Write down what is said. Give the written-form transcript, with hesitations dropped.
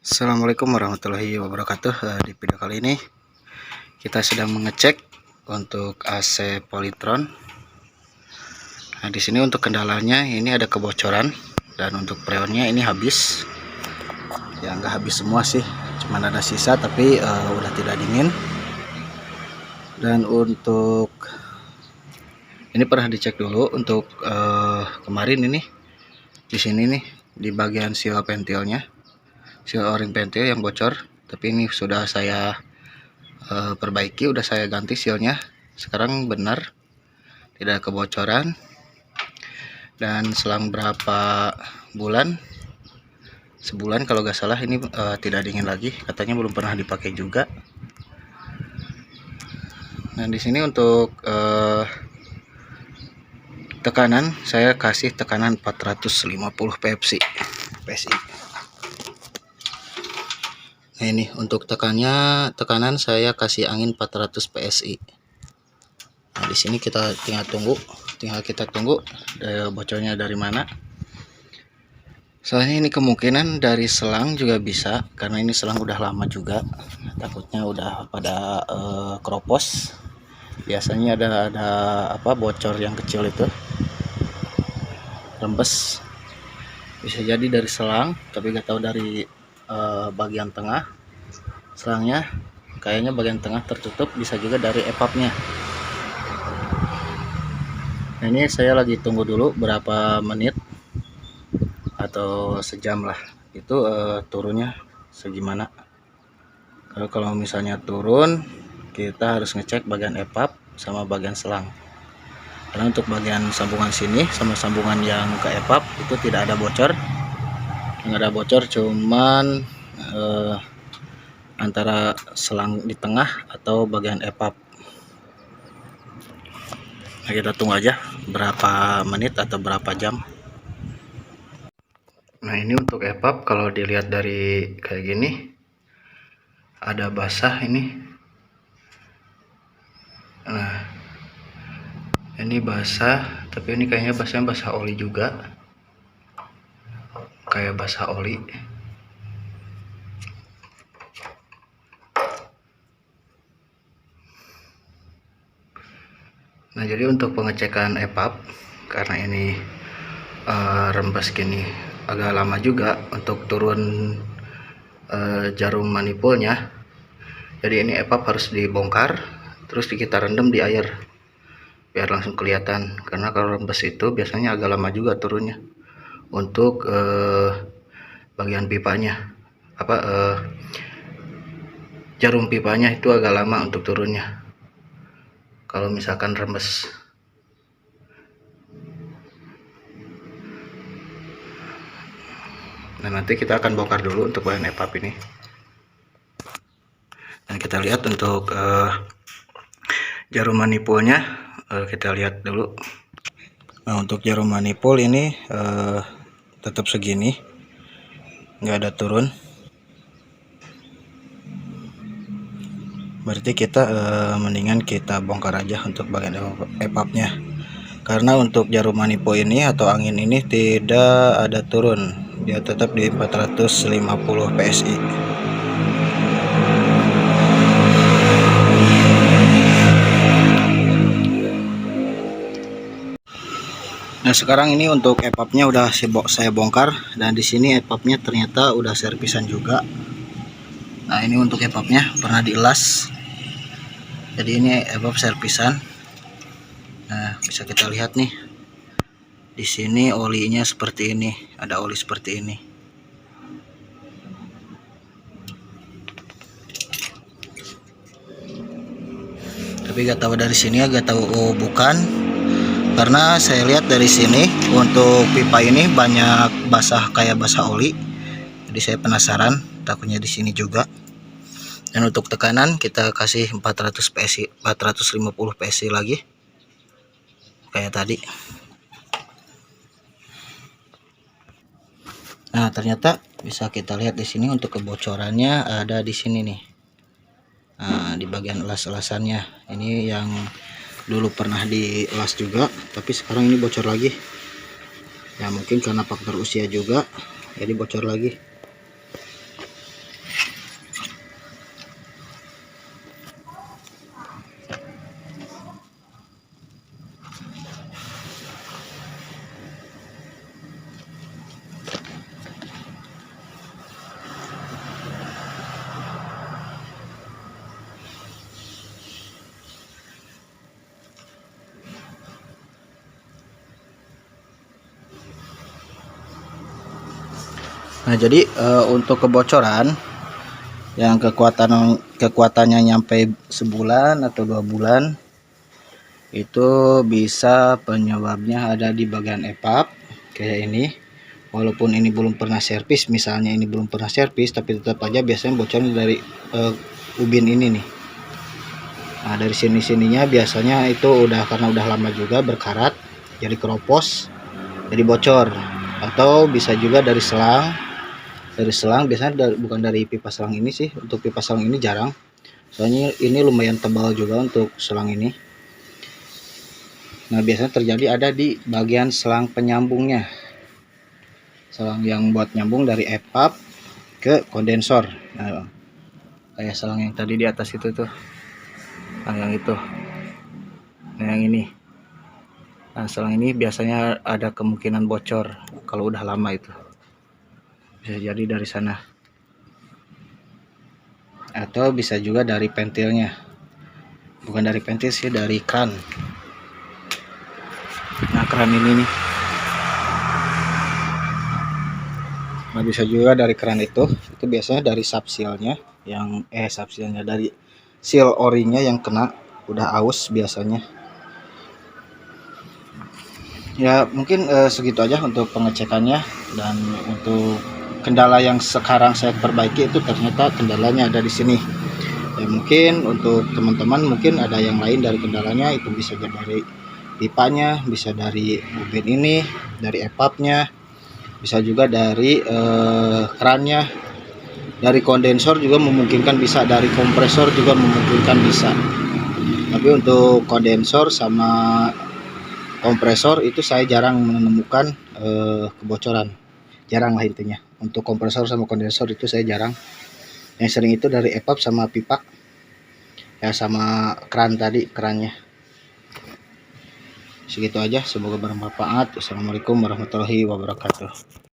Assalamualaikum warahmatullahi wabarakatuh. Di video kali ini kita sedang mengecek untuk AC Polytron. Nah, di sini untuk kendalanya ini ada kebocoran dan untuk freonnya ini habis. Ya nggak habis semua sih, cuman ada sisa tapi udah tidak dingin. Dan untuk ini pernah dicek dulu untuk kemarin ini di sini nih di bagian seal ventilnya. Seal o-ring pentil yang bocor, tapi ini sudah saya perbaiki, udah saya ganti sealnya. Sekarang benar, tidak kebocoran. Dan selang berapa bulan, sebulan kalau nggak salah, ini tidak dingin lagi. Katanya belum pernah dipakai juga. Nah di sini untuk tekanan saya kasih tekanan 450 PSI. Nah ini untuk tekanan saya kasih angin 400 PSI. Nah di sini kita tinggal kita tunggu bocornya dari mana. Soalnya ini kemungkinan dari selang juga bisa, karena ini selang udah lama juga. Takutnya udah pada keropos. Biasanya ada bocor yang kecil itu, rembes. Bisa jadi dari selang, tapi nggak tahu dari bagian tengah selangnya. Kayaknya bagian tengah tertutup, bisa juga dari epapnya. Nah, ini saya lagi tunggu dulu berapa menit atau sejam lah, itu turunnya segimana. Kalau misalnya turun, kita harus ngecek bagian epap sama bagian selang, karena untuk bagian sambungan sini sama sambungan yang ke epap itu tidak ada bocor. Nggak ada bocor, cuman antara selang di tengah atau bagian epap. Nah, kita tunggu aja berapa menit atau berapa jam. Nah ini untuk epap, kalau dilihat dari kayak gini ada basah ini. Nah ini basah, tapi ini kayaknya basahnya basah oli juga, kayak basah oli. Nah jadi untuk pengecekan epap, karena ini rembes gini agak lama juga untuk turun jarum manifolnya. Jadi ini epap harus dibongkar, terus kita rendam di air biar langsung kelihatan, karena kalau rembes itu biasanya agak lama juga turunnya. Untuk bagian pipanya, jarum pipanya itu agak lama untuk turunnya kalau misalkan rembes. Nah nanti kita akan bongkar dulu untuk bahan epap ini. Dan kita lihat untuk jarum manifolnya, kita lihat dulu. Nah untuk jarum manifold ini tetap segini, nggak ada turun. Berarti kita mendingan kita bongkar aja untuk bagian epapnya, karena untuk jarum manifold ini atau angin ini tidak ada turun, dia tetap di 450 PSI. Nah sekarang ini untuk epapnya udah saya bongkar, dan di sini epapnya ternyata udah servisan juga. Nah ini untuk epapnya pernah dielas, jadi ini epap servisan. Nah bisa kita lihat nih, di sini olinya seperti ini, ada oli seperti ini. Tapi gak tahu dari sini ya, gak tahu bukan. Karena saya lihat dari sini untuk pipa ini banyak basah, kayak basah oli. Jadi saya penasaran, takutnya di sini juga. Dan untuk tekanan kita kasih 400 PSI, 450 PSI lagi kayak tadi. Nah ternyata bisa kita lihat di sini untuk kebocorannya ada di sini nih. Nah, di bagian elas-elasannya ini yang dulu pernah dielas juga, tapi sekarang ini bocor lagi. Ya mungkin karena faktor usia juga, jadi bocor lagi. Nah, jadi untuk kebocoran yang kekuatannya nyampe sebulan atau 2 bulan, itu bisa penyebabnya ada di bagian EPAP kayak ini. Walaupun ini belum pernah servis, misalnya ini belum pernah servis, tapi tetap aja biasanya bocornya dari ubin ini nih. Nah, dari sininya biasanya itu karena udah lama juga berkarat, jadi keropos, jadi bocor. Atau bisa juga dari selang. Dari selang biasanya bukan dari pipa selang ini sih. Untuk pipa selang ini jarang, soalnya ini lumayan tebal juga untuk selang ini. Nah, biasanya terjadi ada di bagian selang penyambungnya, selang yang buat nyambung dari EPAP ke kondensor. Nah, kayak selang yang tadi di atas itu tuh, nah yang itu, nah yang ini. Nah, selang ini biasanya ada kemungkinan bocor kalau udah lama, itu bisa jadi dari sana, atau bisa juga dari pentilnya. Bukan dari pentil sih, dari kran. Nah, kran ini nih. Nah, bisa juga dari kran itu biasanya dari subsealnya yang subsealnya, dari seal O-ringnya yang kena, udah aus biasanya. Ya, mungkin segitu aja untuk pengecekannya. Dan untuk kendala yang sekarang saya perbaiki itu ternyata kendalanya ada di sini. Ya, mungkin untuk teman-teman mungkin ada yang lain dari kendalanya, itu bisa dari pipanya, bisa dari ubin ini, dari EPAP-nya, bisa juga dari kerannya, dari kondensor juga memungkinkan bisa, dari kompresor juga memungkinkan bisa. Tapi untuk kondensor sama kompresor itu saya jarang menemukan kebocoran, jarang lah intinya. Untuk kompresor sama kondensor itu saya jarang. Yang sering itu dari EPAP sama pipa ya, sama keran tadi, kerannya. Segitu aja, semoga bermanfaat. Assalamualaikum warahmatullahi wabarakatuh.